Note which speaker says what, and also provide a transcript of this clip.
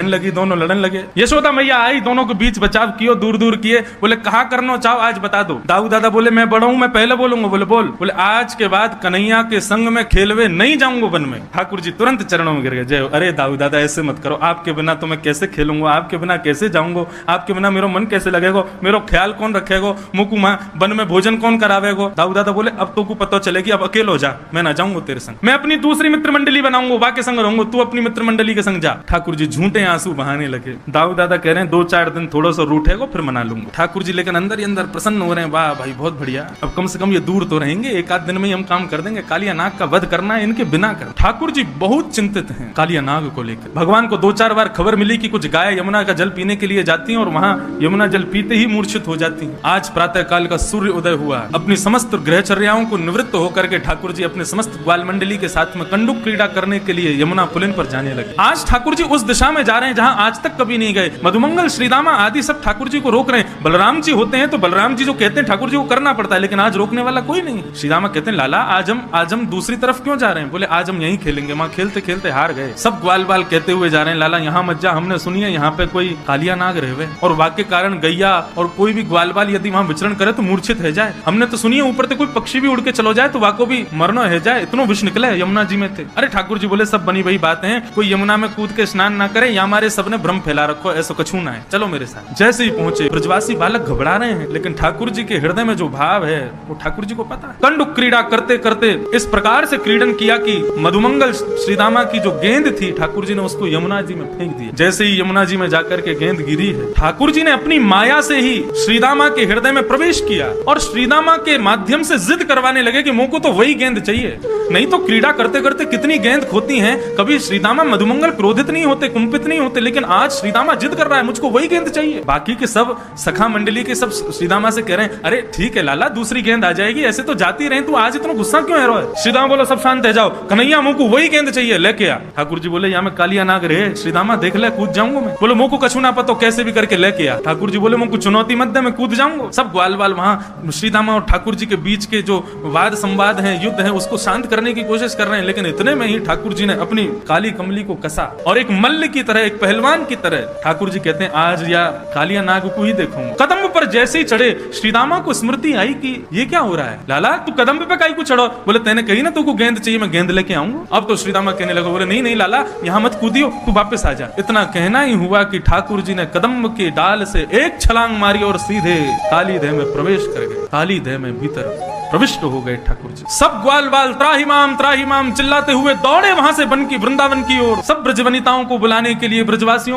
Speaker 1: लगी, दोनों लड़न लगे। यशोदा मैया आई, दोनों के बीच बचाव कियो, दूर दूर किए। बोले कहा करना चाहो आज बता दो। दाऊ दादा बोले मैं बड़ा हूं, मैं पहले बोलूंगा। बोले बोल। बोले आज के बाद कन्हैया के संग में खेलवे नहीं जाऊंगा वन में। ठाकुर जी तुरंत चरणों में गिर गए। जय। अरे दाऊ दादा ऐसे मत करो, आपके बिना तो मैं कैसे खेलूंगा, आपके बिना कैसे जाऊंगा, आपके बिना मेरा मन कैसे लगेगा, मेरा ख्याल कौन रखेगा, मुकु माँ वन में भोजन कौन करावेगा। दाऊ दादा बोले अब तो को पता चलेगी, अब अकेलो जा, मैं ना जाऊंगा तेरे संग, मैं अपनी दूसरी मित्र मंडली बनाऊंगा, वहां के संग रहूंगा, तू अपनी मित्र मंडली के संग जा। ठाकुर जी झूठे आंसू बहाने लगे। दाऊ दादा कह रहे हैं 2-4 दिन थोड़ा सा रूठेगा फिर मना लूंगा। ठाकुर जी लेकिन अंदर ही अंदर प्रसन्न हो रहे हैं, वाह भाई बहुत बढ़िया, अब कम से कम ये दूर तो रहेंगे, एक आध दिन में ही हम काम कर देंगे, कालिया नाग का वध करना है इनके बिना कर। ठाकुर जी बहुत चिंतित हैं कालिया नाग को लेकर। भगवान को 2-4 बार खबर मिली कि कुछ गाय यमुना का जल पीने के लिए जाती हैं और वहां यमुना जल पीते ही मूर्छित हो जाती हैं। आज प्रातः काल का सूर्य उदय हुआ, अपनी समस्त गृहचर्याओं को निवृत्त होकर के ठाकुर जी अपने समस्त ग्वाल मंडली के साथ में कंडुक क्रीड़ा करने के लिए यमुना पुलिन पर जाने लगे। आज ठाकुर जी उस दिशा में जा रहे हैं जहां आज तक कभी नहीं गए। मधुमंगल, श्रीदामा आदि सब ठाकुर जी को रोक रहे हैं। बलराम जी होते हैं तो बलराम जी जो कहते हैं ठाकुर जी को करना पड़ता है, लेकिन आज रोकने वाला कोई नहीं। श्रीदामा कहते हैं लाला आज हम दूसरी तरफ क्यों जा रहे हैं। बोले आज हम यहीं खेलेंगे, वहां खेलते खेलते हार गए। सब ग्वाल बाल कहते हुए जा रहे हैं लाला यहाँ मत जा, हमने सुनी है यहाँ पे कोई कालिया नाग रहे और वाक्य कारण गैया और कोई भी ग्वाल बाल यदि वहां विचरण करे तो मूर्छित है जाए। हमने तो सुनी है ऊपर से कोई पक्षी भी उड़ के चलो जाए तो वाको भी मरना है जाए, इतना विष निकले यमुना जी में थे। अरे ठाकुर जी बोले सब बनी वही बात है, कोई यमुना में कूद के स्नान ना करे, या हमारे सबने भ्रम फैला रखो, ऐसा कछु ना है, चलो मेरे साथ। जैसे ही पहुंचे ब्रजवासी बालक घबरा रहे हैं, लेकिन ठाकुर जी के हृदय में जो भाव है वो ठाकुर जी को पता है। कंडुक क्रीड़ा करते करते इस प्रकार से क्रीडन किया कि मधुमंगल श्रीदामा की जो गेंद थी ठाकुर जी ने उसको यमुना जी में फेंक दिया। जैसे ही यमुना जी में जाकर के गेंद गिरी है, ठाकुर जी ने अपनी माया से ही श्रीदामा के हृदय में प्रवेश किया और श्रीदामा के माध्यम से जिद करवाने लगे कि मुझको तो वही गेंद चाहिए। नहीं तो क्रीड़ा करते करते कितनी गेंद खोती हैं, कभी श्रीदामा मधुमंगल क्रोधित नहीं होते, कुंपित नहीं होते, लेकिन आज श्रीदामा जिद कर रहा है मुझको वही गेंद चाहिए। बाकी के सब सखा मंडली के सब श्रीदामा से कह रहे हैं अरे ठीक है लाला दूसरी गेंद आ जाएगी, ऐसे तो जाती रहे, तू आज इतना गुस्सा क्यों है रो है। श्रीदामा बोला सब शांत है जाओ, कन्हैया मुझको वही गेंद चाहिए लेके आ। ठाकुर जी बोले यहाँ में कालिया नाग रहे, श्रीदामा देख ले कूद जाऊंगा मैं। बोलो मुझको कछु ना पता, कैसे भी करके लेके आ। ठाकुर जी बोले मुझको चुनौती मत दे, मैं कूद जाऊंगा। सब ग्वाल बाल वहां श्रीदामा और ठाकुर जी के बीच के जो वाद संवाद है, युद्ध है, उसको शांत करने की कोशिश कर रहे हैं, लेकिन इतने में ही ठाकुर जी ने अपनी काली कमली को कसा और एक मल्ल की तरह, एक पहलवान की तरह ठाकुर जी कहते हैं आज या कालिया नाग को ही देखूंगा। कदम पर जैसे ही चढ़े श्रीदामा को स्मृति आई कि ये क्या हो रहा है, लाला तू कदम पे काई को चढ़ो। बोले तेने कही ना तुमको गेंद चाहिए, मैं गेंद लेके आऊंगा। अब तो श्रीदामा कहने लगा, बोले नहीं नहीं लाला यहाँ मत कूदियो, तू वापस आ जा। इतना कहना ही हुआ कि ठाकुर जी ने कदम के डाल से एक छलांग मारी और सीधे काली देह में प्रवेश कर गए। काली देह में भीतर प्रविष्ट हो गए ठाकुर जी। सब ग्वाल बाल त्राहिमाम चिल्लाते हुए दौड़े वहां से वन की वृंदावन की ओर। सब ब्रज वनिताओं को बुलाने के लिए ब्रजवासियों